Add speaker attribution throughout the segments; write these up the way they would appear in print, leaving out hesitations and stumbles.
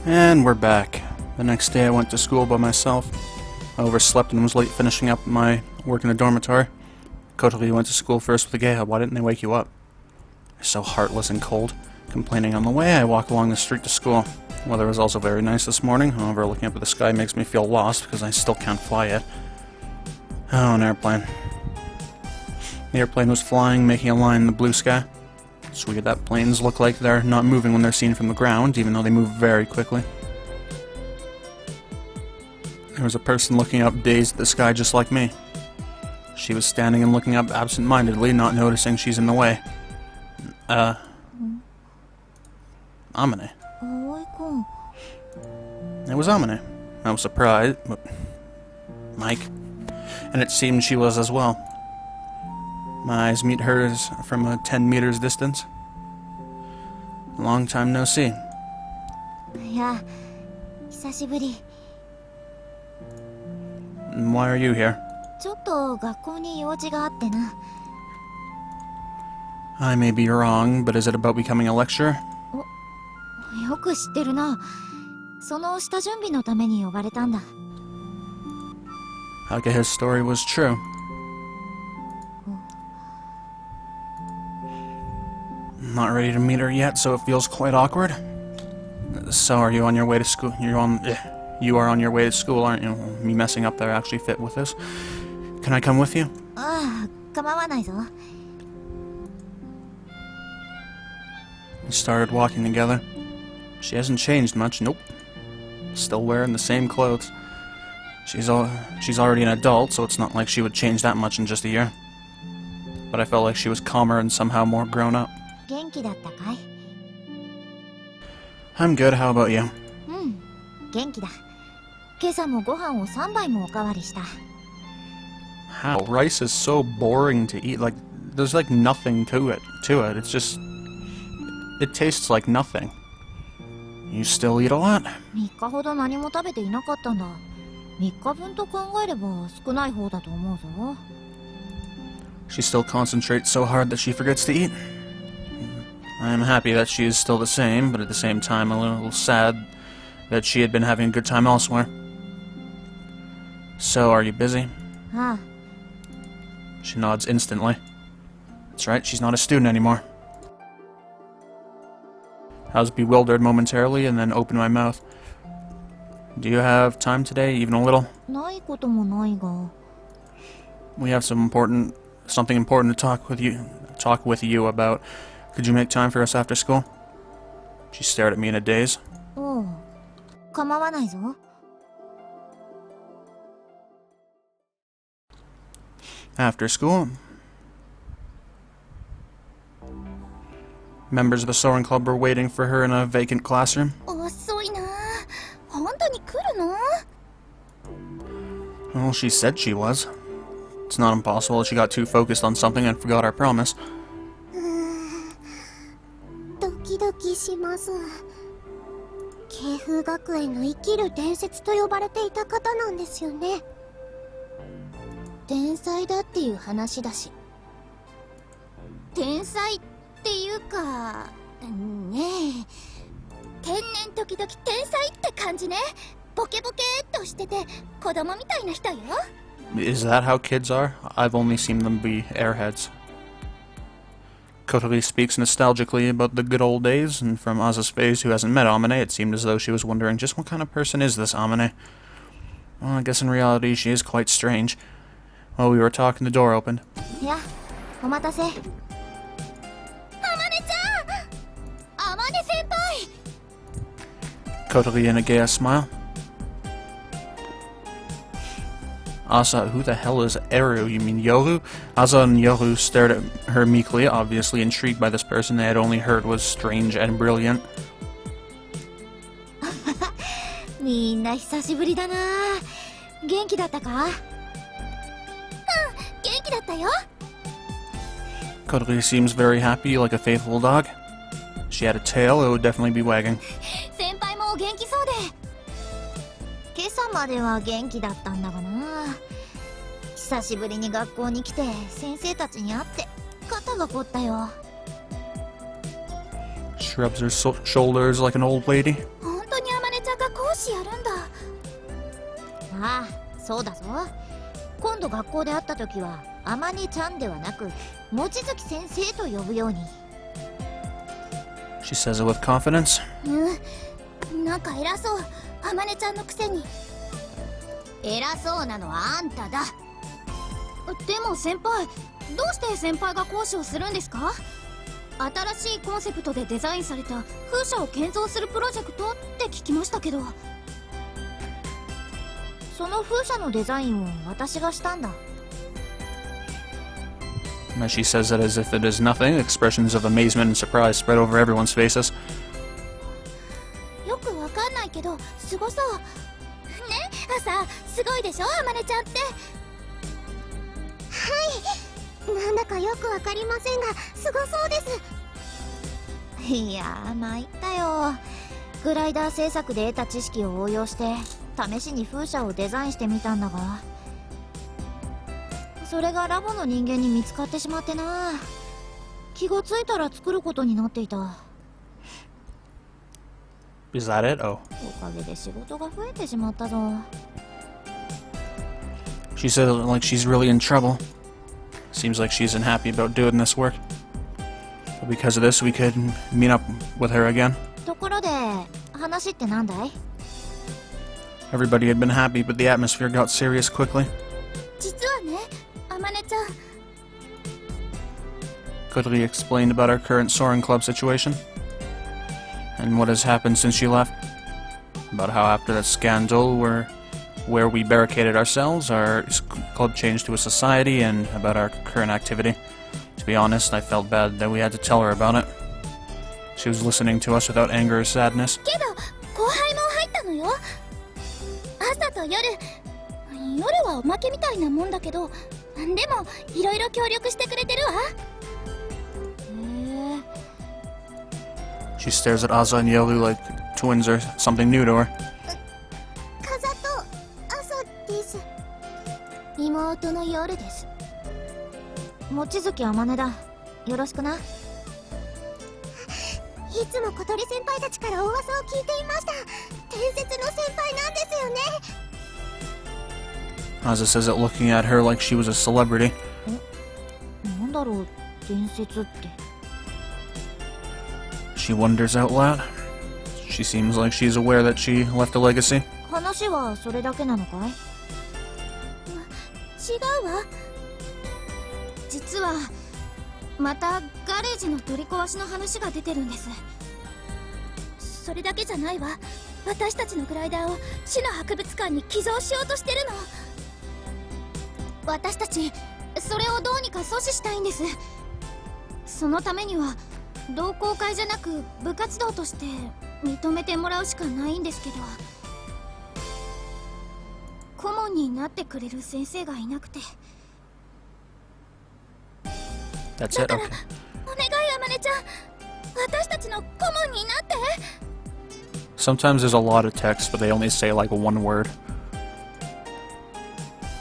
Speaker 1: And we're back. The next day I went to school by myself. I overslept and was late finishing up my work in the dormitory. Kotori went to school first with the Geha. Why didn't they wake you up? They're so heartless and cold. Complaining on the way, I walk along the street to school. The weather was also very nice this morning. However, looking up at the sky makes me feel lost because I still can't fly yet. Oh, an airplane. The airplane was flying, making a line in the blue sky. It's weird that planes look like they're not moving when they're seen from the ground, even though they move very quickly. There was a person looking up dazed at the sky just like me. She was standing and looking up absent-mindedly, not noticing she's in the way. Amane. It was Amane. I was surprised, but... Mike. And it seemed she was as well. My eyes meet hers from a 10 meters distance. Long time no see.
Speaker 2: Yeah, 久しぶり.
Speaker 1: Why are you here?
Speaker 2: ちょっと学校に用事があってな.
Speaker 1: I may be wrong, but is it about becoming a lecturer?
Speaker 2: よく知ってるな。その下準備のために呼ばれたんだ.
Speaker 1: Hageha's story was true. Not ready to meet her yet, so it feels quite awkward. So are you on your way to school? You are on your way to school, aren't you? Me messing up there actually fit with this. Can I come with you?
Speaker 2: 構わないぞ.
Speaker 1: We started walking together. She hasn't changed much, nope. Still wearing the same clothes. She's already an adult, so it's not like she would change that much in just a year. But I felt like she was calmer and somehow more grown up.
Speaker 2: 元気だったかい?
Speaker 1: I'm good, how about you?
Speaker 2: 元気だ. 今朝もご飯を3杯もおかわりした.
Speaker 1: How? Rice is so boring to eat. Like, there's like nothing to it. It's just... It tastes like nothing. You still eat a lot?
Speaker 2: 3日ほど何も食べていなかったんだ. 3日分と考えれば少ない方だと思うぞ.
Speaker 1: She still concentrates so hard that she forgets to eat. I'm happy that she is still the same, but at the same time a little sad that she had been having a good time elsewhere. So, are you busy? She nods instantly. That's right, she's not a student anymore. I was bewildered momentarily and then opened my mouth. Do you have time today, even a little?
Speaker 2: ないこともないが.
Speaker 1: We have something important to talk with you about. Could you make time for us after school? She stared at me in a daze.
Speaker 2: 構わないぞ.
Speaker 1: After school, members of the sewing club were waiting for her in a vacant classroom.
Speaker 2: 遅いな。本当に来るの?
Speaker 1: Well, she said she was. It's not impossible that she got too focused on something and forgot our promise.
Speaker 2: ドキドキします。慶風学園の生きる伝説と呼ばれていた方なんですよね。天才だっていう話だし。天才っていうかねえ、天然時々天才って感じね。ボケボケっとしてて子供みたいな人よ。
Speaker 1: Is that how kids are? I've only seen them be airheads. Kotori speaks nostalgically about the good old days, and from Aza's face, who hasn't met Amane, it seemed as though she was wondering just what kind of person is this Amane. Well, I guess in reality she is quite strange. While we were talking, the door opened.
Speaker 2: や、お待たせ。Amane-chan! Amane senpai!
Speaker 1: Kotori and Agea smile. Asa, who the hell is Eru? You mean Yoru? Asa and Yoru stared at her meekly, obviously intrigued by this person they had only heard was strange and brilliant.
Speaker 2: みんな久しぶりだな。元気だったか? 元気だったよ。
Speaker 1: Kotori seems very happy, like a faithful dog. If she had a tail, it would definitely be wagging.
Speaker 2: 先輩も元気そうで。今朝までは元気だったんだがな。久しぶりに学校に来て先生たちに会って肩が凝ったよ。
Speaker 1: Shrugs her shoulders like an old lady.
Speaker 2: 本当に天音師やるんだ。ああ、そうだぞ。今度学校で会った時はあまねちゃんではなく望月先生と呼ぶように。
Speaker 1: She says it with confidence.
Speaker 2: なんか偉そう、あまねちゃんのくせに。偉そうなのはあんただ。でも先輩、どうして先輩が講師をするんですか？新しいコンセプトでデザインされた風車を建造するプロジェクトって聞きましたけど。その風車のデザインを私がしたんだ。
Speaker 1: As she says it as if it is nothing, expressions of amazement and surprise spread over everyone's faces.
Speaker 2: よくわかんないけどすごそうね。朝すごいでしょ、あまねちゃんって。はい、なんだかよくわかりませんがすごそうです。いやー、参ったよ。グライダー製作で得た知識を応用して試しに風車をデザインしてみたんだが、それがラボの人間に見つかってしまってな。気がついたら作ることになっていた。
Speaker 1: Is that it? Oh.
Speaker 2: おかげで仕事が増えてしまったぞ。
Speaker 1: She said it like she's really in trouble. Seems like she isn't happy about doing this work. But because of this, we could meet up with her again.
Speaker 2: ところで話ってなんだい？
Speaker 1: Everybody had been happy, but the atmosphere got serious quickly.
Speaker 2: 実はね、あまねちゃん。
Speaker 1: Quickly explained about our current soaring club situation. And what has happened since she left. About how after that scandal where we barricaded ourselves, our club changed to a society, and about our current activity. To be honest, I felt bad that we had to tell her about it. She was listening to us without anger or sadness.
Speaker 2: けど後輩も入ったのよ。朝と夜はおまけみたいなもんだけど、でもいろいろ協力してくれてるわ。
Speaker 1: She stares at Asa and Yoru like twins or something new to her.
Speaker 2: 風と朝です。妹の夜です。望月あまねだ。よろしくな。いつも小鳥先輩たちから噂を聞いていました。伝説の先輩なんですよね。
Speaker 1: Asa says it looking at her like she was a celebrity.
Speaker 2: なんだろう、伝説って。
Speaker 1: She wonders out loud. She seems like she's aware that she left a legacy.
Speaker 2: 話はそれだけなのかい？違うわ。実はまたガレージの取り壊しの話が出てるんです。それだけじゃないわ。私たちのグライダーを市の博物館に寄贈しようとしてるの。私たちそれをどうにか阻止したいんです。そのためには同好会じゃなく部活動として認めてもらうしかないんですけど、顧問になってくれる先生がいなくて。
Speaker 1: That's
Speaker 2: だ
Speaker 1: it?
Speaker 2: から
Speaker 1: Okay.
Speaker 2: お願い、あまねちゃん、私たちの顧問になって。
Speaker 1: Sometimes there's a lot of text, but they only say like one word.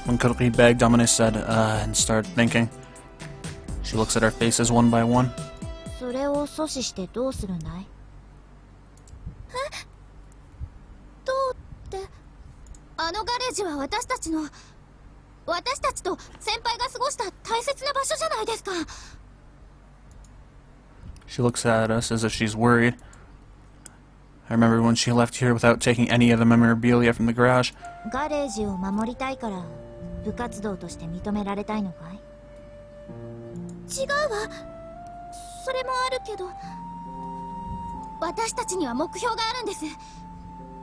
Speaker 1: When Kuroki begged, Amane said, and started thinking. She looks at our faces one by one.
Speaker 2: それを阻止してどうするんだい？どうって、あのガレージは私たちと先輩が過ごした大切な場所じゃないですか。
Speaker 1: She looks at us as if she's worried. I remember when she left here without taking any of the memorabilia from the garage.
Speaker 2: ガレージを守りたいから部活動として認められたいのかい？違うわ。それもあるけど、私たちには目標があるんです。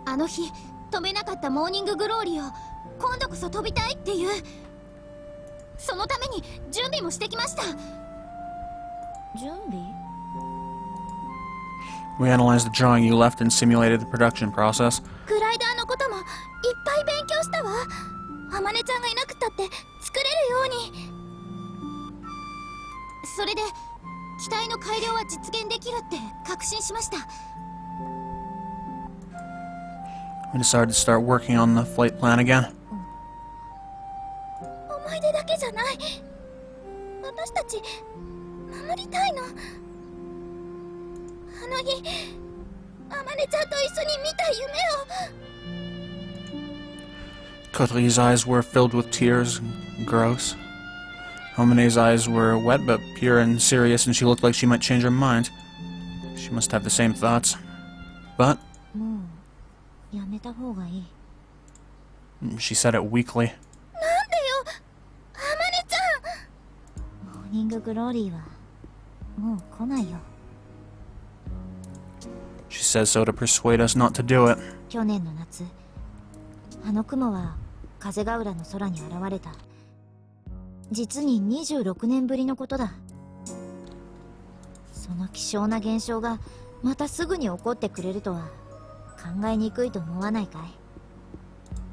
Speaker 2: あの日飛べなかったモーニンググローリーを今度こそ飛びたいっていう、そのために準備もしてきました。準備？
Speaker 1: We analyzed the drawing you left and simulated the production process.
Speaker 2: グライダーのこともいっぱい勉強したわ。あまねちゃんがいなくったって作れるように。それで機体の改良は実現できるって確信しました。
Speaker 1: We decided to start working on the flight plan again.
Speaker 2: 思い出だけじゃない。私たち守りたいの。あの日あまねちゃんと一緒に見た夢を。
Speaker 1: Kotori's eyes were filled with tears. Gross. Homine's eyes were wet but pure and serious, and she looked like she might change her mind. She must have the same thoughts. But
Speaker 2: もうやめた方がいい。
Speaker 1: she said it weakly.
Speaker 2: なんでよ、あまねちゃん。モーニンググローリーはもう来ないよ。
Speaker 1: She says so to persuade us not to do it.
Speaker 2: 去年の夏、あの雲は風ヶ浦の空に現れた。実に26年ぶりのことだ。その希少な現象がまたすぐに起こってくれるとは考えにくいと思わないかい？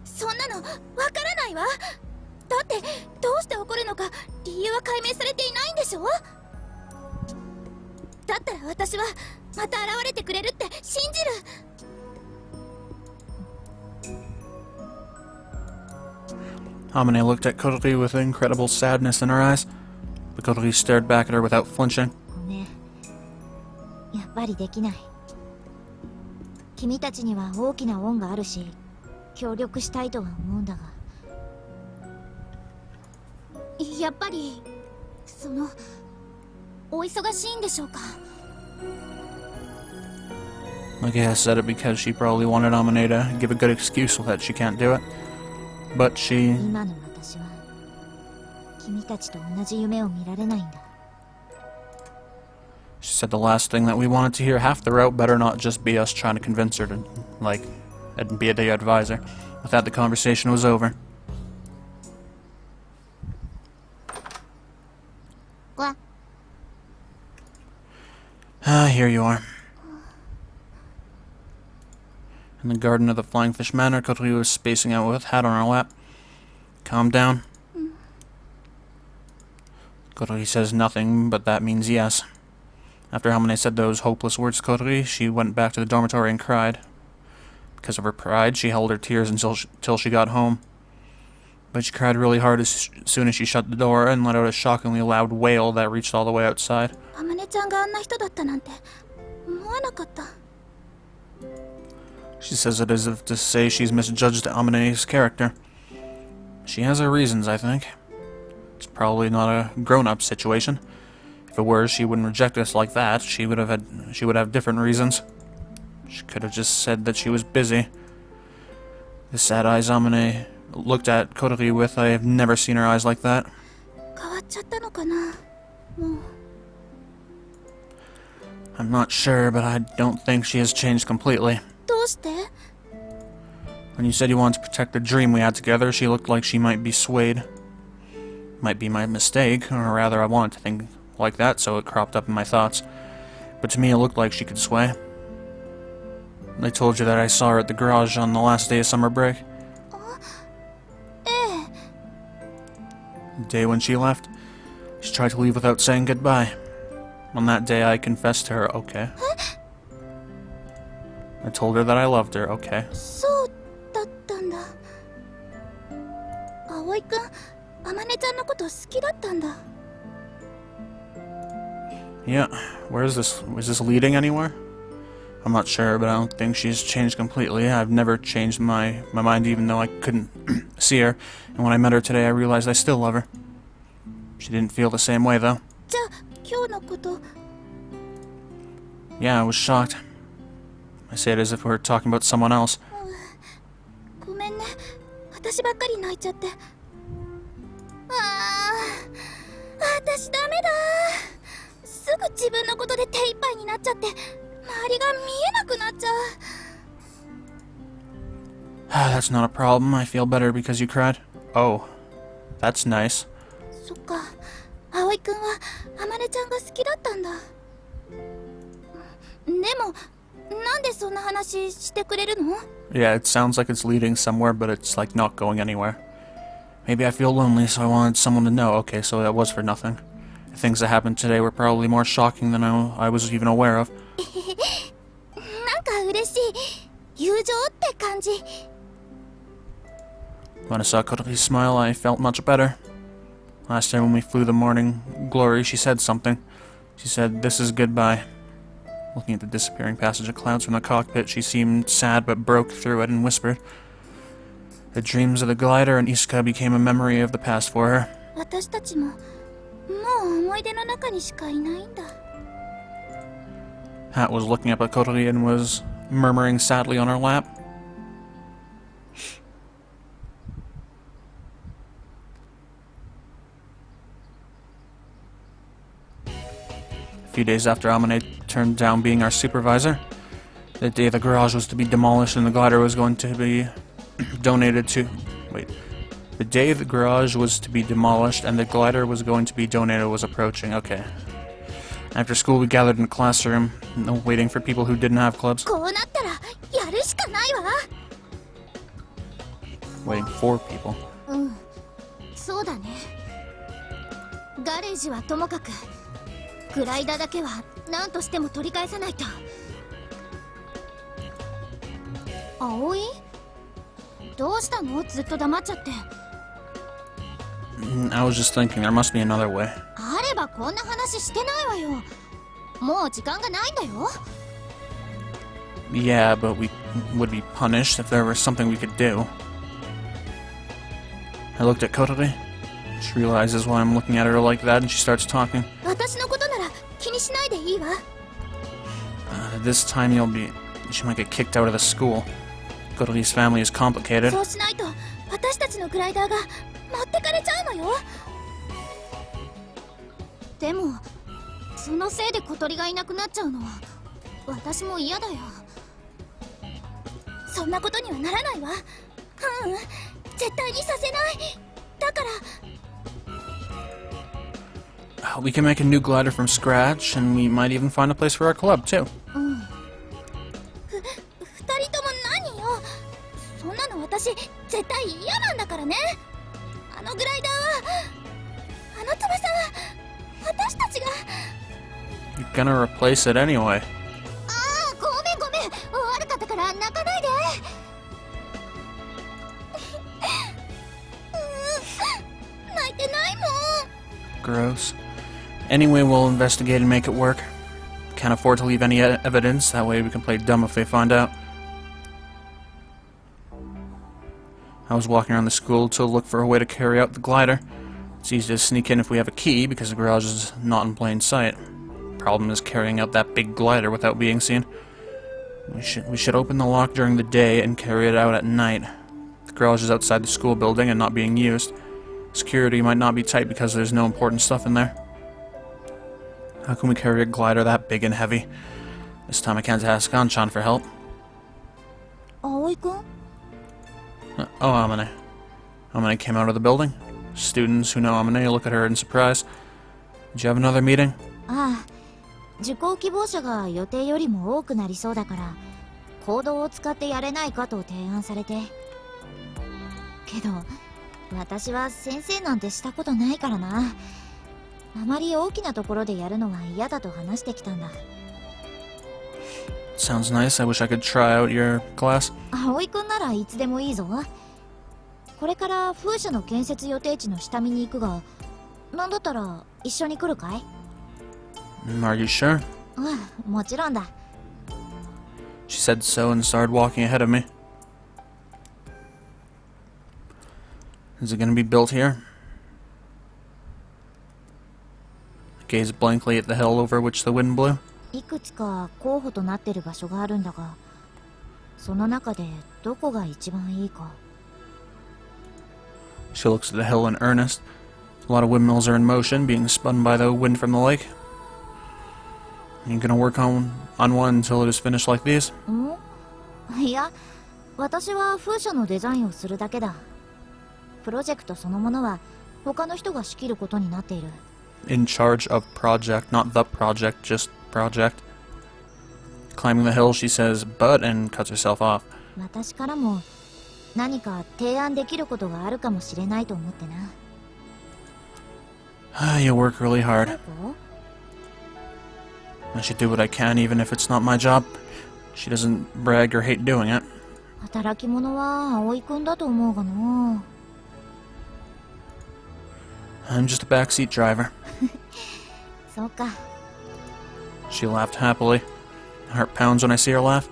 Speaker 2: そんなのわからないわ。だってどうして起こるのか理由は解明されていないんでしょ？だったら私はまた現れてくれるって信じる。
Speaker 1: Hamine looked at Kotori with incredible sadness in her eyes, but Kotori stared back at her without flinching.
Speaker 2: ごめん、やっぱりできない。君たちには大きな恩があるし、協力したいとは思うんだが。やっぱり、お忙しいんでしょうか。
Speaker 1: Like I said it because she probably wanted Hamine to give a good excuse that she can't do it. But she...
Speaker 2: 今の私は、君たちと同じ夢を見られないんだ。
Speaker 1: She said the last thing that we wanted to hear half the route better not just be us trying to convince her to, like, be the advisor. With that, the conversation was over.
Speaker 2: What?
Speaker 1: Here you are. In the garden of the Flying Fish Manor, Kotori was spacing out with hat on her lap. Calm down. Kotori says nothing, but that means yes. After Hamine said those hopeless words to Kotori, she went back to the dormitory and cried. Because of her pride, she held her tears until she got home. But she cried really hard as soon as she shut the door and let out a shockingly loud wail that reached all the way outside.
Speaker 2: あまねちゃんがあんな人だったなんて思わなかった。
Speaker 1: She says it as if to say she's misjudged Amine's character. She has her reasons, I think. It's probably not a grown-up situation. If it were, she wouldn't reject us like that. She would have different reasons. She could have just said that she was busy. The sad eyes Amine looked at Kotori with, I have never seen her eyes like that.
Speaker 2: 変わっちゃったのかな、もう。
Speaker 1: I'm not sure, but I don't think she has changed completely.
Speaker 2: どうして？
Speaker 1: When you said you wanted to protect the dream we had together, she looked like she might be swayed. Might be my mistake, or rather I wanted to think like that, so it cropped up in my thoughts. But to me it looked like she could sway. I told you that I saw her at the garage on the last day of summer break.
Speaker 2: ええ。
Speaker 1: The day when she left, she tried to leave without saying goodbye. On that day I confessed to her, okay. I told her that I loved her, okay.
Speaker 2: そうだったんだ。葵くん、あまねちゃんのこと好きだったんだ。
Speaker 1: Yeah, where is this? Is this leading anywhere? I'm not sure, but I don't think she's changed completely. I've never changed my mind even though I couldn't see her. And when I met her today, I realized I still love her. She didn't feel the same way, though.
Speaker 2: じゃあ、今日のこと。
Speaker 1: Yeah, I was shocked. I say it as if we were talking about someone else.
Speaker 2: ごめんね。私ばっかり泣いちゃって。私ダメだ。すぐ自分のことで手一杯になっちゃって、周りが見えなくなっちゃう。
Speaker 1: That's not a problem. I feel better because you cried. Oh, that's nice.
Speaker 2: そっか。葵くんはあまねちゃんが好きだったんだ。でも、なんでそんな話してくれるの？
Speaker 1: Yeah, it sounds like it's leading somewhere, but it's like not going anywhere. Maybe I feel lonely, so I wanted someone to know. Okay, so that was for nothing. The things that happened today were probably more shocking than I was even aware of.
Speaker 2: なんか嬉しい。友情って感じ。
Speaker 1: When I saw Kotori's smile, I felt much better. Last time when we flew the morning glory, she said something. She said, "This is goodbye." Looking at the disappearing passage of clouds from the cockpit, she seemed sad but broke through it and whispered, The dreams of the glider and Isuka became a memory of the past for her.
Speaker 2: 私たちももう思い出の中にしかいないんだ。
Speaker 1: Hat was looking up at Kotori and was murmuring sadly on her lap. A few days after Amane turned down being our supervisor, the day the garage was to be demolished and the glider was going to be donated to... Wait. The day the garage was to be demolished and the glider was going to be donated was approaching. Okay. After school, we gathered in the classroom, waiting for people who didn't have clubs.
Speaker 2: こうなったらやるしかないわ。
Speaker 1: Waiting for people.
Speaker 2: うん、そうだね。ガレージはともかく、グライダーだけは何としても取り返さないと。葵？どうしたの？ずっと黙っちゃって。
Speaker 1: I was just thinking there must be another way.
Speaker 2: あればこんな話してないわよ。もう時間がないんだよ。
Speaker 1: Yeah, but we would be punished if there was something we could do. I looked at Kotori. She realizes why I'm looking at her like that and she starts talking.
Speaker 2: 私のことなら気にしないでいいわ。
Speaker 1: This time she might get kicked out of the school. Kotori's family is complicated.
Speaker 2: そうしないと私たちのグライダーが持ってかれちゃうのよ。でもそのせいで小鳥がいなくなっちゃうのは私も嫌だよ。そんなことにはならないわ。うん、絶対にさせない。だから
Speaker 1: We can make a new glider from scratch and we might even find a place for our club too.
Speaker 2: うん。二人とも何よ。そんなの私絶対嫌なんだからね。あのグライダーはあの翼は私たちが。
Speaker 1: You're gonna replace it anyway.
Speaker 2: ああ、ごめんごめん。悪かったから泣かないで。泣いてないもん。
Speaker 1: Gross. Anyway, we'll investigate and make it work. Can't afford to leave any evidence, that way we can play dumb if they find out. I was walking around the school to look for a way to carry out the glider. It's easy to sneak in if we have a key, because the garage is not in plain sight. Problem is carrying out that big glider without being seen. We should open the lock during the day and carry it out at night. The garage is outside the school building and not being used. Security might not be tight because there's no important stuff in there. How can we carry a glider that big and heavy? This time I can't ask Anchan for help.
Speaker 2: 葵君?
Speaker 1: Oh, Amane. Amane came out of the building. Students who know Amane look at her in surprise. Did you have another meeting?
Speaker 2: ああ、受講希望者が予定よりも多くなりそうだから行動を使ってやれないかと提案されて。けど私は先生なんてしたことないからな。あまり大きなところでやるのは嫌だと話してきたんだ。
Speaker 1: Sounds nice. I wish I could try out your class.
Speaker 2: 葵くんならいつでもいいぞ。これから風車の建設予定地の下見に行くが、なんだったら一緒に来るかい？
Speaker 1: Are you sure?
Speaker 2: うん、もちろんだ。
Speaker 1: She said so and started walking ahead of me. Is it going to be built here? I gazed blankly at the hill over which the wind blew.
Speaker 2: いくつか候補となってる場所があるんだが、その中でどこが一番いいか。
Speaker 1: She looks at the hill in earnest. A lot of windmills are in motion, being spun by the wind from the lake. You gonna work on one until it is finished like these?
Speaker 2: いや、私は風車のデザインをするだけだ。プロジェクトそのものは他の人が仕切ることになっている。
Speaker 1: In charge of project, not the project, just project. Climbing the hill, she says, but, and cuts herself off.
Speaker 2: 私からも何か提案できることがあるかもしれないと思ってな。
Speaker 1: You work really hard.
Speaker 2: どこ？
Speaker 1: I should do what I can, even if it's not my job. She doesn't brag or hate doing it.
Speaker 2: 働き者は葵くんだと思うがな。
Speaker 1: I'm just a backseat driver.
Speaker 2: そうか。
Speaker 1: She laughed happily. My heart pounds when I see her laugh.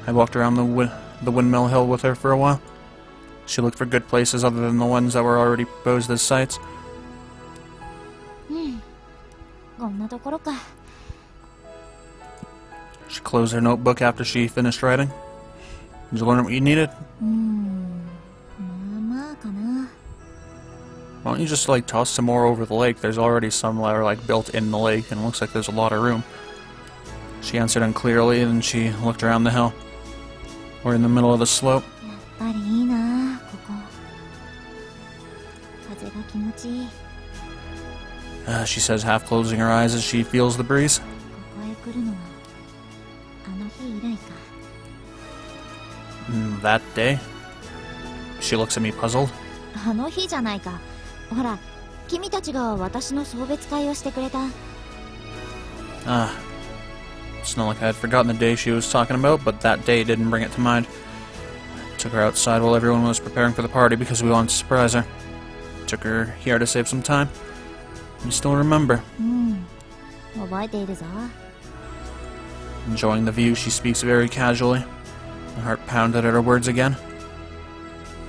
Speaker 1: I walked around the Windmill Hill with her for a while. She looked for good places other than the ones that were already proposed as sites.
Speaker 2: こんなところか。
Speaker 1: She closed her notebook after she finished writing. Did you learn what you needed?
Speaker 2: まあまあかな。
Speaker 1: Why don't you just, like, toss some more over the lake? There's already some that are, like, built in the lake, and it looks like there's a lot of room. She answered unclearly, and she looked around the hill. We're in the middle of the slope.
Speaker 2: やっぱりいいなここ。風が気持ちいい。
Speaker 1: She says, half closing her eyes as she feels the breeze.
Speaker 2: ここへ来るのはあの日以来か。
Speaker 1: That day? She looks at me puzzled.
Speaker 2: あの日じゃないか。ほら、君たちが私の送別会をしてくれた。
Speaker 1: It's not like I had forgotten the day she was talking about, but that day didn't bring it to mind. Took her outside while everyone was preparing for the party because we wanted to surprise her. Took her here to save some time. You still remember.
Speaker 2: 覚えているぞ。
Speaker 1: Enjoying the view, she speaks very casually. My heart pounded at her words again.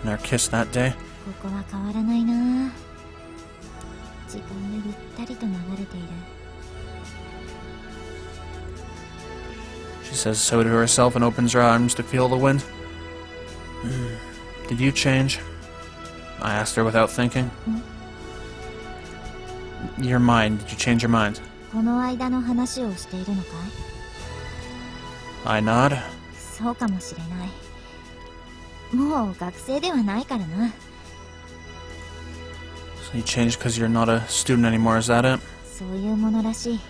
Speaker 1: And our kiss that day.
Speaker 2: ここは変わらないな。時間がゆったりと流れている。
Speaker 1: She says so to herself and opens her arms to feel the wind. Did you change? I asked her without thinking. Your mind. Did you change your mind?
Speaker 2: この間の話をしているのかい？
Speaker 1: I nod.
Speaker 2: そうかもしれない。もう学生ではないからな。
Speaker 1: So you changed because you're not a student anymore, is that it?
Speaker 2: そういうものらしい。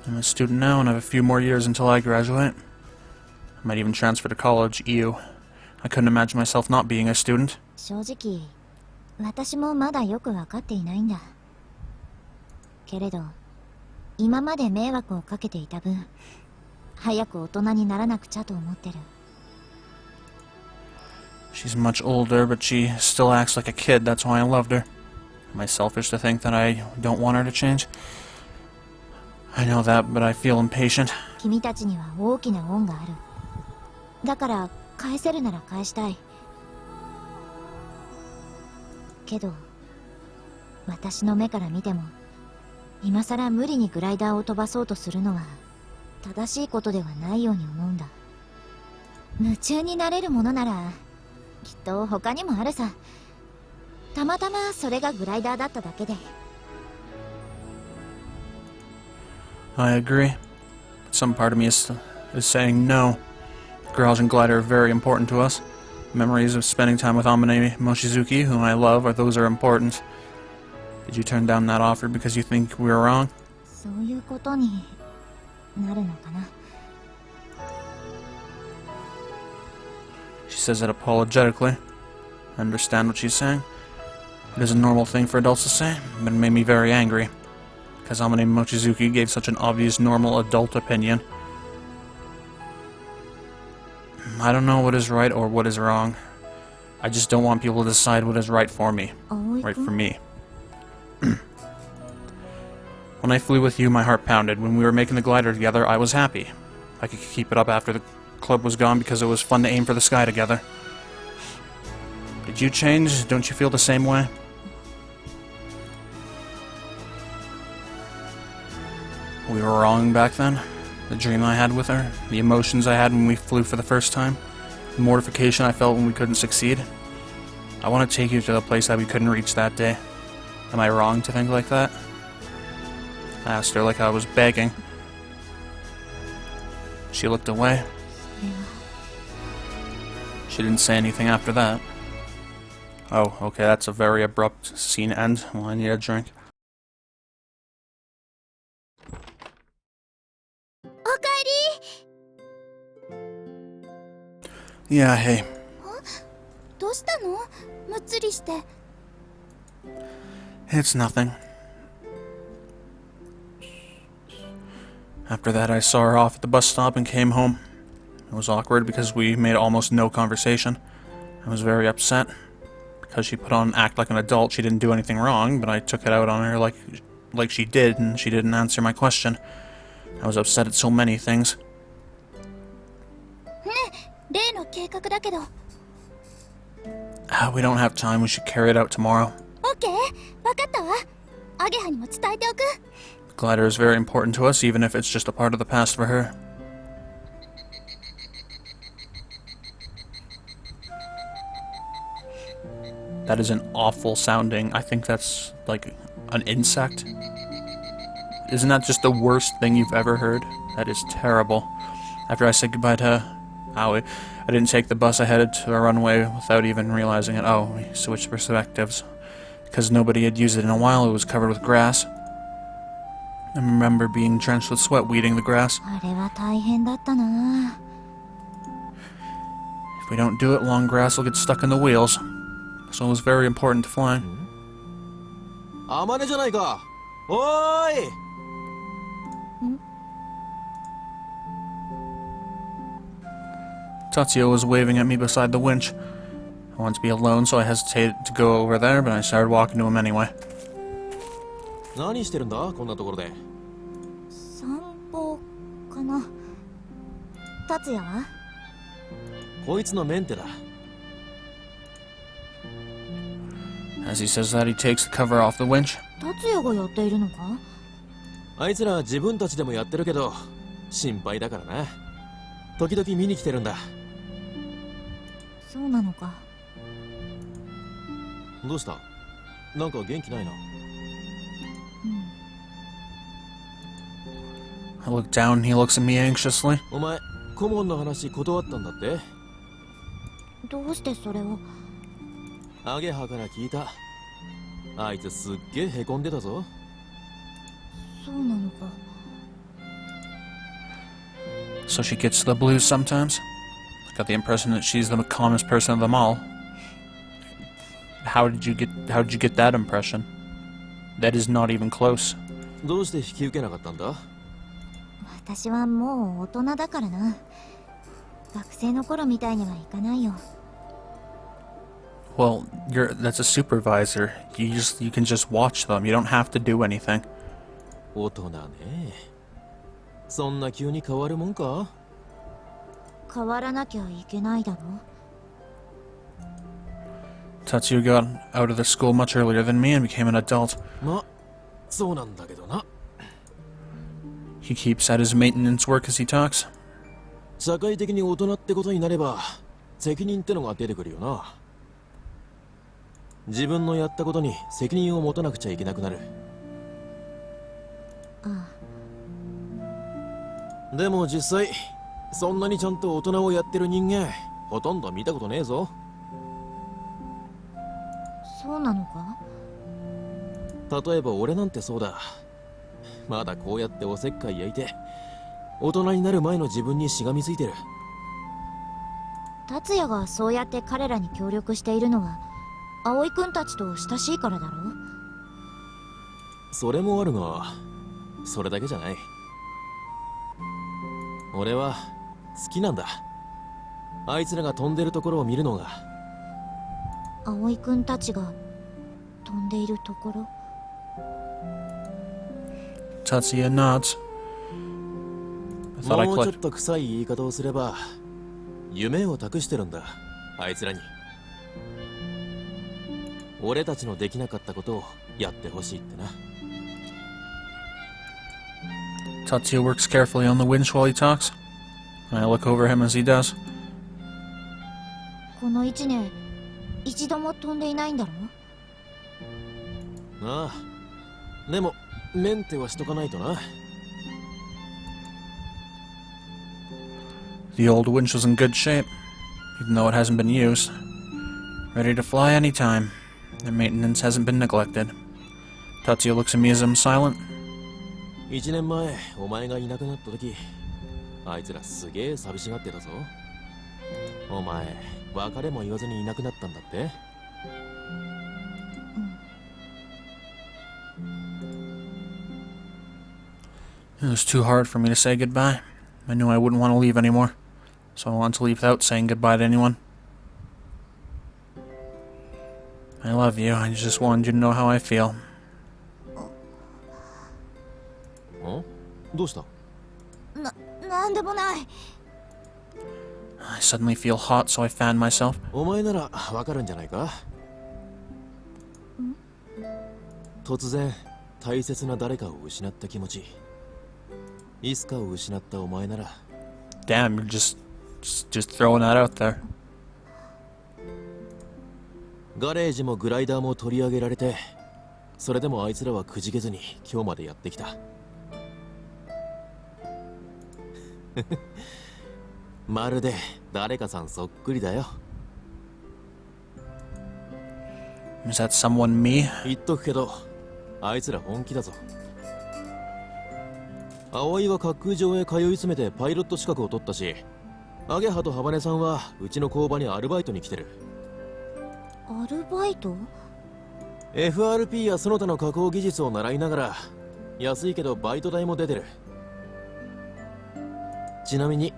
Speaker 1: I'm a student now and I have a few more years until I graduate. I might even transfer to college, EU. I couldn't imagine myself not being a student.
Speaker 2: 正直、私もまだよくわかっていないんだ。けれど、今まで迷惑をかけていた分、早く大人にならなくちゃと思ってる。
Speaker 1: She's much older, but she still acts like a kid, that's why I loved her. Am I selfish to think that I don't want her to change? I know that, but I feel impatient.
Speaker 2: 君たちには大きな恩がある。だから返せるなら返したい。けど、私の目から見ても、今さら無理にグライダーを飛ばそうとするのは正しいことではないように思うんだ。夢中になれるものならきっと他にもあるさ。たまたまそれがグライダーだっただけで。
Speaker 1: I agree. Some part of me is saying no. Garage and glider are very important to us. Memories of spending time with Amane Mochizuki, whom I love, those are important. Did you turn down that offer because you think we were wrong?
Speaker 2: そういうことになるのかな。
Speaker 1: She says it apologetically. I understand what she's saying. It is a normal thing for adults to say, but it made me very angry. Because Amane Mochizuki gave such an obvious normal adult opinion. I don't know what is right or what is wrong. I just don't want people to decide what is right for me. Right for me. When I flew with you, my heart pounded. When we were making the glider together, I was happy. I could keep it up after the club was gone because it was fun to aim for the sky together. Did you change? Don't you feel the same way? We were wrong back then. The dream I had with her, the emotions I had when we flew for the first time, the mortification I felt when we couldn't succeed. I want to take you to the place that we couldn't reach that day. Am I wrong to think like that? I asked her like I was begging. She looked away. She didn't say anything after that. Oh, okay, that's a very abrupt scene end. Well, I need a drink.
Speaker 2: おかえり。
Speaker 1: Yeah, hey.
Speaker 2: どうしたの？むっつりして。
Speaker 1: It's nothing. After that, I saw her off at the bus stop and came home. It was awkward because we made almost no conversation. I was very upset. Because she put on an act like an adult, she didn't do anything wrong, but I took it out on her like she did, and she didn't answer my question. I was upset at so many things.
Speaker 2: 例の計画だけど。
Speaker 1: We don't have time. We should carry it out tomorrow.
Speaker 2: オッケー、わかったわ。アゲハにも伝えておく。
Speaker 1: Glider is very important to us, even if it's just a part of the past for her. That is an awful sounding. I think that's like an insect. Isn't that just the worst thing you've ever heard? That is terrible. After I said goodbye to Aoi, I didn't take the bus. I headed to a runway without even realizing it. Oh, we switched perspectives. Because nobody had used it in a while, it was covered with grass. I remember being drenched with sweat weeding the grass.
Speaker 2: あれは大変だったな。
Speaker 1: If we don't do it, long grass will get stuck in the wheels. So it was very important to fly.
Speaker 3: あまねじゃないか。おーい。
Speaker 1: Tatsuya was waving at me beside the winch. I wanted to be alone, so I hesitated to go over there, but I started walking to him anyway.
Speaker 3: 何してるんだこんなところで。
Speaker 2: 散歩かな。達也は？
Speaker 3: こいつのメンテだ。
Speaker 1: As he says that, he takes the cover off the winch.
Speaker 2: 達也がやっているのか？
Speaker 3: あいつら自分たちでもやってるけど心配だからな。時々見に来てるんだ。
Speaker 2: そうなのか。
Speaker 3: どうした？なんか元気ないな。
Speaker 1: I look down and he looks at me anxiously.
Speaker 3: お前、顧問の話断ったんだって？
Speaker 2: どうしてそれを？
Speaker 3: アゲハから聞いた。あいつすっげえへこんでたぞ。
Speaker 2: そうなのか。
Speaker 1: So she gets the blues sometimes? I got the impression that she's the calmest person of them all. How did you get that impression? That is not even close.
Speaker 3: どうして引き受けなかったんだ？
Speaker 2: 私はもう大人だからな。学生の頃みたいにはいかないよ。
Speaker 1: Well, that's a supervisor. You can just watch them. You don't have to do anything.
Speaker 3: 大人ね。そんな急に変わるもんか？
Speaker 2: 変わらなきゃいけないだろ。
Speaker 1: Tatsuya got out of the school much earlier than me and became an adult.
Speaker 3: ま、そうなんだけどな。
Speaker 1: He keeps at his maintenance work as he talks.
Speaker 3: 社会的に大人ってことになれば責任ってのが出てくるよな。自分のやったことに責任を持たなくちゃいけなくなる。
Speaker 2: あ
Speaker 3: あ。でも実際そんなにちゃんと大人をやってる人間ほとんど見たことねえぞ。
Speaker 2: そうなのか？
Speaker 3: 例えば俺なんてそうだ。まだこうやっておせっかい焼いて大人になる前の自分にしがみついてる。
Speaker 2: 達也がそうやって彼らに協力しているのは葵くんたちと親しいからだろ。
Speaker 3: それもあるがそれだけじゃない。俺は好きなんだ。あいつらが飛んでるところを見るのが。
Speaker 2: 葵くんたちが飛んでいるところ。
Speaker 1: Tatsuya nods. I thought I
Speaker 3: もうちょっ
Speaker 1: collected.
Speaker 3: と臭い言い方をすれば夢を託してるんだあいつらに。俺たちのできなかったことをやってほしいってな。
Speaker 1: Tatsuya works carefully on the winch while he talks. I look over him as he does.
Speaker 2: この1年一度も飛んでいないんだろ。
Speaker 3: ああ。でもメンテはしとかないとな。
Speaker 1: The old winch was in good shape, even though it hasn't been used. Ready to fly anytime. The maintenance hasn't been neglected. Tatsuya looks at me as I'm silent.
Speaker 3: 1年前お前がいなくなった時あいつらすげえ寂しがってたぞ。お前別れも言わずにいなくなったんだって。
Speaker 1: It was too hard for me to say goodbye. I knew I wouldn't want to leave anymore, so I wanted to leave without saying goodbye to anyone. I love you. I just wanted you to know how I feel.
Speaker 3: ん？どうした？
Speaker 2: なんでもない。
Speaker 1: I suddenly feel hot, so I fan myself.
Speaker 3: お前ならわかるんじゃないか？突然大切な誰かを失った気持ち。いつかを失ったお前なら。
Speaker 1: Damn, you're just throwing that out there.
Speaker 3: ガレージもグライダーも取り上げられて、それでもあいつらはくじけずに今日までやってきた。まるで誰かさんそっくりだよ。
Speaker 1: Is that someone me?
Speaker 3: 言っとくけど、あいつら本気だぞ。葵は滑空場へ通い詰めてパイロット資格を取ったし、アゲハとハバネさんはうちの工場にアルバイトに来てる。
Speaker 2: アルバイト？
Speaker 3: FRP やその他の加工技術を習いながら、安いけどバイト代も出てる。ちなみに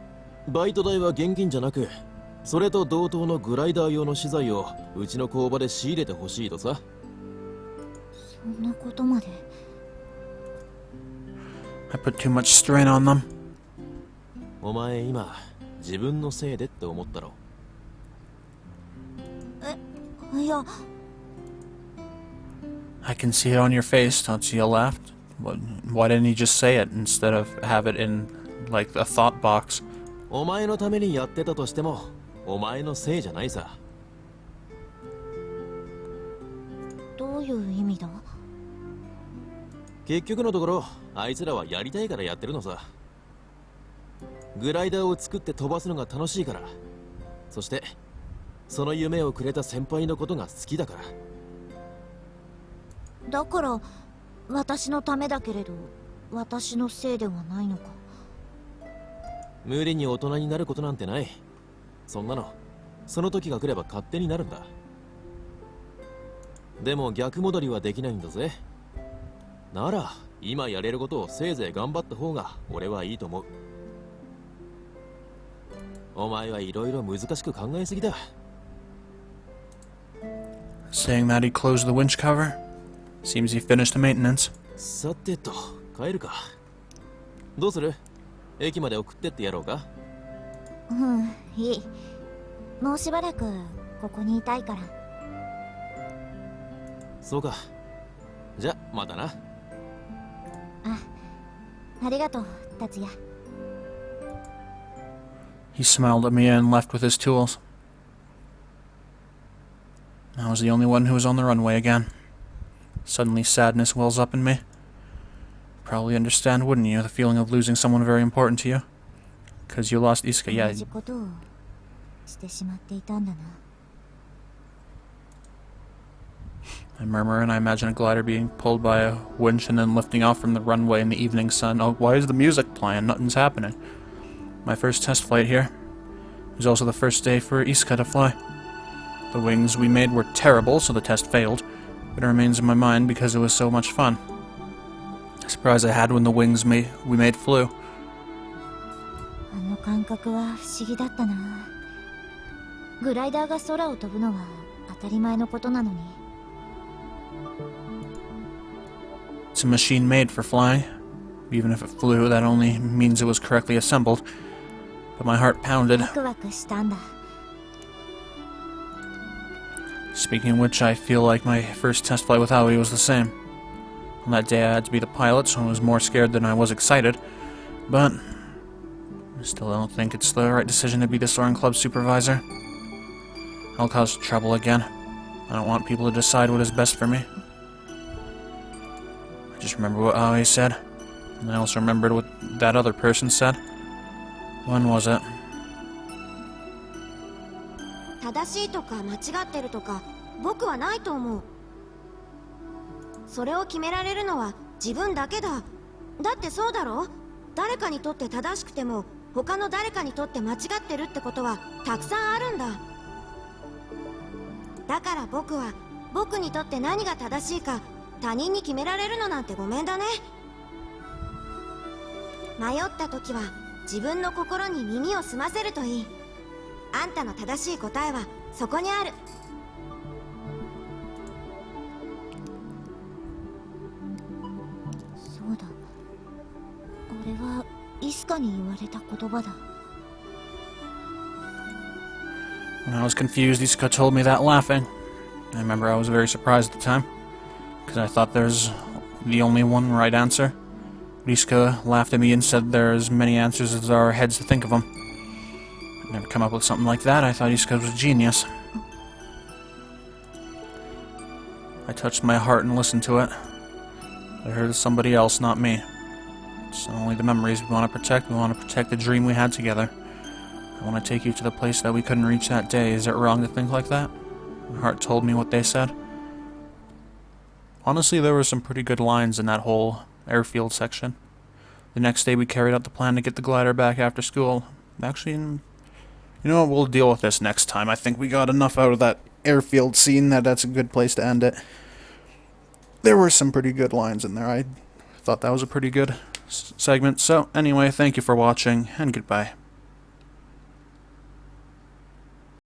Speaker 3: バイト代は現金じゃなく、それと同等のグライダー用の資材をうちの工場で仕入れてほしいとさ。
Speaker 2: そんなことまで。
Speaker 1: I put too much strain on them.
Speaker 3: お前今自分のせいでって思ったろ？
Speaker 2: いや、
Speaker 1: I can see it on your face. Tatsuya laughed. Why didn't he just say it instead of have it in, like, a thought box?
Speaker 3: お前のためにやってたとしても、お前のせいじゃないさ。
Speaker 2: どういう意味だ？
Speaker 3: 結局のところ、あいつらはやりたいからやってるのさ。グライダーを作って飛ばすのが楽しいから。そしてその夢をくれた先輩のことが好きだから。
Speaker 2: だから私のためだけれど、私のせいではないのか。
Speaker 3: 無理に大人になることなんてない。そんなのその時が来れば勝手になるんだ。でも逆戻りはできないんだぜ。なら今やれることをせいぜい頑張った方が俺はいいと思う。お前はいろいろ難しく考えすぎだ。
Speaker 1: Saying that he closed the winch cover? Seems he finished the maintenance.
Speaker 3: さてと帰るか。どうする？駅まで送ってってやろうか？
Speaker 2: うん、いい。もうしばらくここにいたいから。
Speaker 3: そうか。じゃまたな。
Speaker 2: ありがとう、達也。
Speaker 1: He smiled at me and left with his tools. I was the only one who was on the runway again. Suddenly sadness wells up in me. Probably understand, wouldn't you, the feeling of losing someone very important to you? Because you lost Isuka, yeah.
Speaker 2: 同じことをしてしまっていたんだな。
Speaker 1: I murmur and I imagine a glider being pulled by a winch and then lifting off from the runway in the evening sun. Oh, why is the music playing? Nothing's happening. My first test flight here. It was also the first day for Isuka to fly. The wings we made were terrible, so the test failed, but it remains in my mind because it was so much fun. The surprise I had when the wings we made flew.
Speaker 2: あの感覚は不思議だったな。グライダーが空を飛ぶのは当たり前のことなのに。
Speaker 1: It's a machine made for flying. Even if it flew, that only means it was correctly assembled. But my heart pounded.
Speaker 2: ワクワクしたんだ。
Speaker 1: Speaking of which, I feel like my first test flight with Aoi was the same. On that day I had to be the pilot, so I was more scared than I was excited. But I still don't think it's the right decision to be the Soaring Club supervisor. I'll cause trouble again. I don't want people to decide what is best for me. I just remember what Aoi said. And I also remembered what that other person said. When was it?
Speaker 2: 正しいとか間違ってるとか僕はないと思う。それを決められるのは自分だけだ。だってそうだろ？誰かにとって正しくても他の誰かにとって間違ってるってことはたくさんあるんだ。だから僕は僕にとって何が正しいか他人に決められるのなんてごめんだね。迷った時は自分の心に耳を澄ませるといい。あんたの正しい答えはそこにある。そうだ。あれはイスカに言われた言葉だ。
Speaker 1: When I was confused, Isuka told me that laughing. I remember I was very surprised at the time, because I thought there's the only one right answer. Isuka laughed at me and said there are as many answers as there are heads to think of them. I'd never come up with something like that. I thought Isuka was a genius. I touched my heart and listened to it. I heard somebody else, not me. It's only the memories we want to protect. We want to protect the dream we had together. I want to take you to the place that we couldn't reach that day. Is it wrong to think like that? My heart told me what they said. Honestly, there were some pretty good lines in that whole airfield section. The next day we carried out the plan to get the glider back after school. Actually, you know what, we'll deal with this next time. I think we got enough out of that airfield scene that's a good place to end it. There were some pretty good lines in there. I thought that was a pretty good segment. So, anyway, thank you for watching, and goodbye.